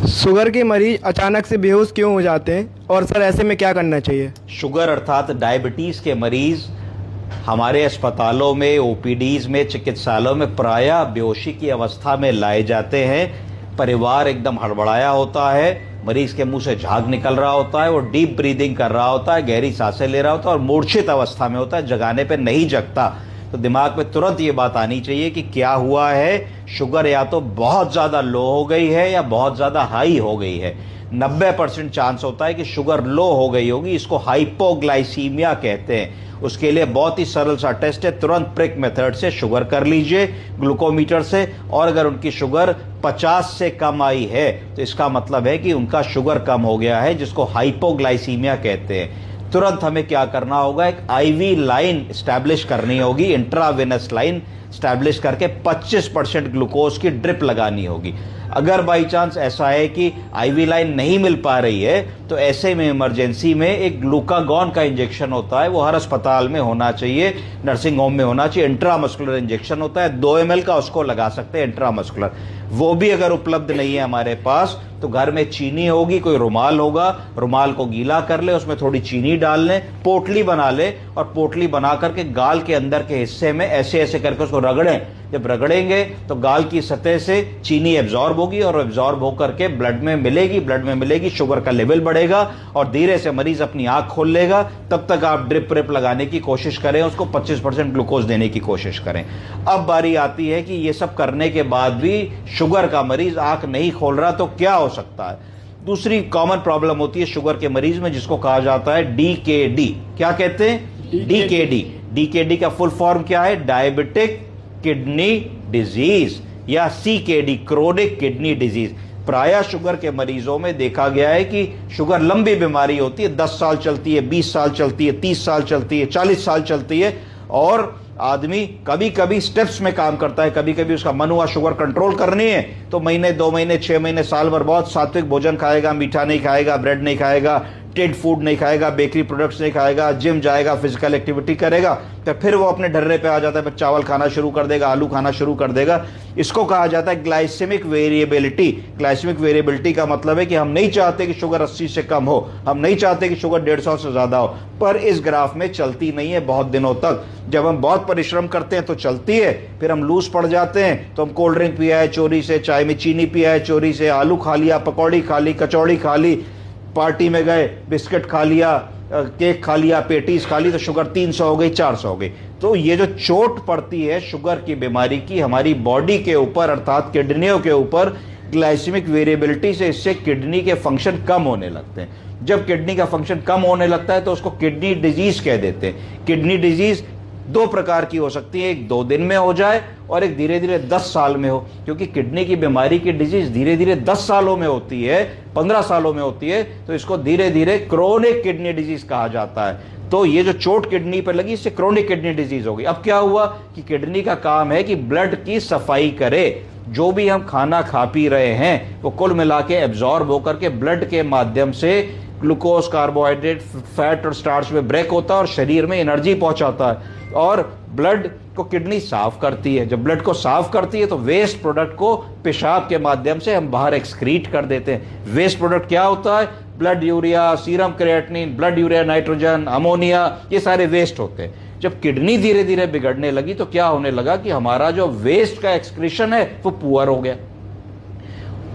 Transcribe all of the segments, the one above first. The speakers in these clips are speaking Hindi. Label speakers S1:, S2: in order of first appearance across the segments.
S1: शुगर के मरीज अचानक से बेहोश क्यों हो जाते हैं और सर ऐसे में क्या करना चाहिए?
S2: शुगर अर्थात डायबिटीज़ के मरीज हमारे अस्पतालों में, ओपीडीज में, चिकित्सालयों में प्रायः बेहोशी की अवस्था में लाए जाते हैं। परिवार एकदम हड़बड़ाया होता है, मरीज के मुंह से झाग निकल रहा होता है, वो डीप ब्रीदिंग कर रहा होता है, गहरी सांसें ले रहा होता है और मूर्छित अवस्था में होता है, जगाने पे नहीं जगता। तो दिमाग में तुरंत ये बात आनी चाहिए कि क्या हुआ है, शुगर या तो बहुत ज़्यादा लो हो गई है या बहुत ज़्यादा हाई हो गई है। 90% चांस होता है कि शुगर लो हो गई होगी, इसको हाइपोग्लाइसीमिया कहते हैं। उसके लिए बहुत ही सरल सा टेस्ट है, तुरंत प्रिक मेथड से शुगर कर लीजिए ग्लूकोमीटर से, और अगर उनकी शुगर 50 से कम आई है तो इसका मतलब है कि उनका शुगर कम हो गया है, जिसको हाइपोग्लाइसीमिया कहते हैं। तुरंत हमें क्या करना होगा, एक आईवी लाइन स्टैब्लिश करनी होगी, इंट्रावेनस लाइन स्टैब्लिश करके 25% ग्लूकोज की ड्रिप लगानी होगी। अगर बाई चांस ऐसा है कि आईवी लाइन नहीं मिल पा रही है तो ऐसे में इमरजेंसी में एक ग्लूकागॉन का इंजेक्शन होता है, वो हर अस्पताल में होना चाहिए, नर्सिंग होम में होना चाहिए। इंट्रामस्कुलर इंजेक्शन होता है 2 ml का, उसको लगा सकते हैं इंट्रामस्कुलर। वो भी अगर उपलब्ध नहीं है हमारे पास तो घर में चीनी होगी, कोई रुमाल होगा, रुमाल को गीला कर ले, उसमें थोड़ी चीनी डाल लें, पोटली बना ले और पोटली बना करके गाल के अंदर के हिस्से में ऐसे ऐसे करके उसको रगड़ें। जब रगड़ेंगे तो गाल की सतह से चीनी एब्जॉर्ब होगी और एब्जॉर्ब होकर के ब्लड में मिलेगी, शुगर का लेवल बढ़ेगा और धीरे से मरीज अपनी आंख खोल लेगा। तब तक आप ड्रिप व्रिप लगाने की कोशिश करें, उसको 25% ग्लूकोज देने की कोशिश करें। अब बारी आती है कि ये सब करने के बाद भी शुगर का मरीज आंख नहीं खोल रहा तो क्या हो सकता है। दूसरी कॉमन प्रॉब्लम होती है शुगर के मरीज में, जिसको कहा जाता है डीकेडी। क्या कहते हैं? डीकेडी। डीकेडी का फुल फॉर्म क्या है? डायबिटिक किडनी डिजीज या सीकेडी, क्रोनिक किडनी डिजीज। प्रायः शुगर के मरीजों में देखा गया है कि शुगर लंबी बीमारी होती है, 10 साल चलती है, 20 साल चलती है, 30 साल चलती है, 40 साल चलती है, और आदमी कभी कभी स्टेप्स में काम करता है। कभी कभी उसका मन हुआ शुगर कंट्रोल करनी है तो महीने, 2 महीने, 6 महीने, साल भर बहुत सात्विक भोजन खाएगा, मीठा नहीं खाएगा, ब्रेड नहीं खाएगा, टेड फूड नहीं खाएगा, बेकरी प्रोडक्ट्स नहीं खाएगा, जिम जाएगा, फिजिकल एक्टिविटी करेगा, तो फिर वो अपने ढर्रे पे आ जाता है, फिर चावल खाना शुरू कर देगा, आलू खाना शुरू कर देगा। इसको कहा जाता है ग्लाइसेमिक वेरिएबिलिटी। ग्लाइसेमिक वेरिएबिलिटी का मतलब है कि हम नहीं चाहते कि शुगर 80 से कम हो, हम नहीं चाहते कि शुगर 150 से ज्यादा हो, पर इस ग्राफ में चलती नहीं है बहुत दिनों तक। जब हम बहुत परिश्रम करते हैं तो चलती है, फिर हम लूज पड़ जाते हैं तो हम कोल्ड ड्रिंक पिया है चोरी से, चाय में चीनी पिया है चोरी से, आलू खा लिया, पकौड़ी खा ली, कचौड़ी खा ली, पार्टी में गए, बिस्किट खा लिया, केक खा लिया, पेटीज खा ली, तो शुगर 300 हो गई, 400 हो गई। तो ये जो चोट पड़ती है शुगर की बीमारी की हमारी बॉडी के ऊपर अर्थात किडनियों के ऊपर, ग्लाइसेमिक वेरिएबिलिटी से, इससे किडनी के फंक्शन कम होने लगते हैं। जब किडनी का फंक्शन कम होने लगता है तो उसको किडनी डिजीज कह देते हैं। किडनी डिजीज 2 प्रकार की हो सकती है, एक 2 दिन में हो जाए और एक धीरे धीरे 10 साल में हो, क्योंकि किडनी की बीमारी की डिजीज धीरे धीरे 10 सालों में होती है, 15 सालों में होती है, तो इसको धीरे धीरे क्रोनिक किडनी डिजीज कहा जाता है। तो ये जो चोट किडनी पर लगी इससे क्रोनिक किडनी डिजीज होगी। अब क्या हुआ कि किडनी का काम है कि ब्लड की सफाई करे, जो भी हम खाना खा पी रहे हैं वो कुल मिला के एब्जॉर्ब होकर के ब्लड के माध्यम से ग्लूकोज, कार्बोहाइड्रेट, फैट और स्टार्च में ब्रेक होता है और शरीर में एनर्जी पहुंचाता है, और ब्लड को किडनी साफ करती है। जब ब्लड को साफ करती है तो वेस्ट प्रोडक्ट को पेशाब के माध्यम से हम बाहर एक्सक्रीट कर देते हैं। वेस्ट प्रोडक्ट क्या होता है? Blood urea, serum creatinine, blood urea nitrogen, ammonia, ये सारे वेस्ट होते हैं। जब किडनी धीरे धीरे बिगड़ने लगी तो क्या होने लगा कि हमारा जो वेस्ट का एक्सक्रीशन है वो पुअर हो गया।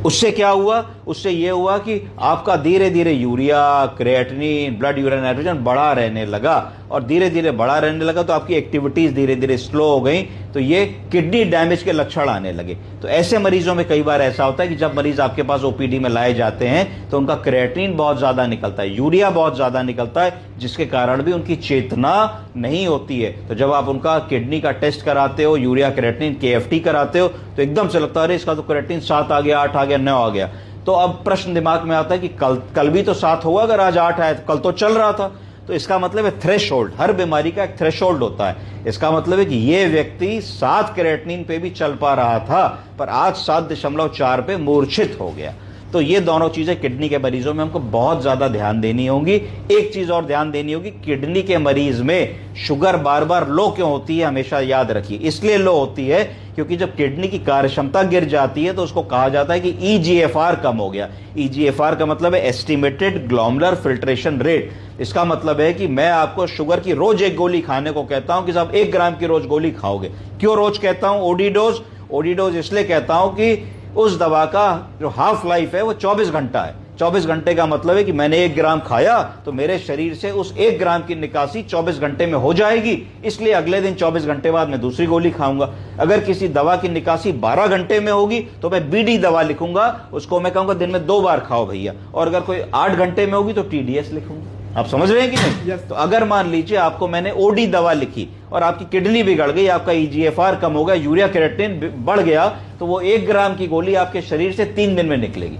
S2: उससे क्या हुआ? उससे ये हुआ कि आपका धीरे धीरे urea, creatinine, blood urea nitrogen बढ़ा रहने लगा, और धीरे धीरे बढ़ा रहने लगा तो आपकी एक्टिविटीज धीरे धीरे स्लो हो गई, तो ये किडनी डैमेज के लक्षण आने लगे। तो ऐसे मरीजों में कई बार ऐसा होता है कि जब मरीज आपके पास ओपीडी में लाए जाते हैं तो उनका क्रिएटिनिन बहुत ज्यादा निकलता है, यूरिया बहुत ज्यादा निकलता है, जिसके कारण भी उनकी चेतना नहीं होती है। तो जब आप उनका किडनी का टेस्ट कराते हो, यूरिया क्रिएटिनिन केएफटी कराते हो, तो एकदम से लगता है अरे इसका तो क्रिएटिनिन 7 आ गया, 8 आ गया, 9 आ गया। तो अब प्रश्न दिमाग में आता है कि कल भी तो 7 हुआ, अगर आज 8 आया तो कल तो चल रहा था। तो इसका मतलब है थ्रेशोल्ड, हर बीमारी का एक थ्रेशोल्ड होता है। इसका मतलब है कि ये व्यक्ति 7 क्रिएटिनिन पे भी चल पा रहा था पर आज 7.4 पे मूर्छित हो गया। तो ये दोनों चीजें किडनी के मरीजों में हमको बहुत ज्यादा ध्यान देनी होगी। एक चीज और ध्यान देनी होगी, किडनी के मरीज में शुगर बार बार लो क्यों होती है, हमेशा याद रखिए। इसलिए लो होती है क्योंकि जब किडनी की कार्यक्षमता गिर जाती है तो उसको कहा जाता है कि ईजीएफआर कम हो गया। ईजीएफआर का मतलब है एस्टिमेटेड ग्लोमेरुलर फिल्ट्रेशन रेट। इसका मतलब है कि मैं आपको शुगर की रोज एक गोली खाने को कहता हूं कि साहब 1 ग्राम की रोज गोली खाओगे। क्यों रोज कहता हूं ओडी डोज? ओडी डोज इसलिए कहता हूं कि उस दवा का जो हाफ लाइफ है वो 24 घंटा है। 24 घंटे का मतलब है कि मैंने 1 ग्राम खाया तो मेरे शरीर से उस 1 ग्राम की निकासी 24 घंटे में हो जाएगी, इसलिए अगले दिन 24 घंटे बाद मैं दूसरी गोली खाऊंगा। अगर किसी दवा की निकासी 12 घंटे में होगी तो मैं बीडी दवा लिखूंगा, उसको मैं कहूंगा दिन में 2 बार खाओ भैया। और अगर कोई 8 घंटे में होगी तो टीडीएस लिखूंगा। आप समझ रहे हैं कि नहीं? तो अगर मान लीजिए आपको मैंने ओडी दवा लिखी और आपकी किडनी बिगड़ गई, आपका ईजीएफआर कम हो गया, यूरिया क्रिएटिनिन बढ़ गया, तो वो 1 ग्राम की गोली आपके शरीर से 3 दिन में निकलेगी।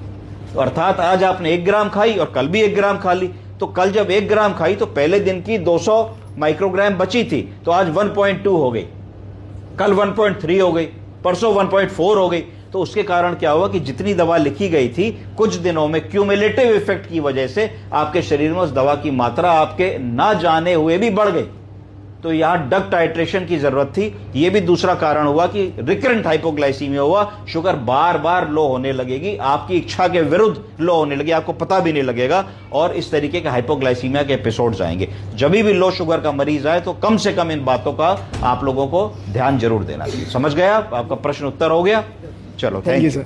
S2: तो अर्थात आज आपने 1 ग्राम खाई और कल भी 1 ग्राम खा ली, तो कल जब 1 ग्राम खाई तो पहले दिन की 200 माइक्रोग्राम बची थी, तो आज 1.2 हो गई, कल 1.3 हो गई, परसों 1.4 हो गई। तो उसके कारण क्या हुआ कि जितनी दवा लिखी गई थी कुछ दिनों में क्यूमुलेटिव इफेक्ट की वजह से आपके शरीर में उस दवा की मात्रा आपके ना जाने हुए भी बढ़ गई। तो यहां ड्रग टाइट्रेशन की जरूरत थी। यह भी दूसरा कारण हुआ कि रिकरेंट हाइपोग्लाइसीमिया हुआ, शुगर बार बार लो होने लगेगी, आपकी इच्छा के विरुद्ध लो होने लगेगी, आपको पता भी नहीं लगेगा, और इस तरीके के हाइपोग्लाइसीमिया के एपिसोड्स आएंगे। जब भी लो शुगर का मरीज आए तो कम से कम इन बातों का आप लोगों को ध्यान जरूर देना चाहिए। समझ गया? आपका प्रश्न उत्तर हो गया? चलो, थैंक यू
S1: सर।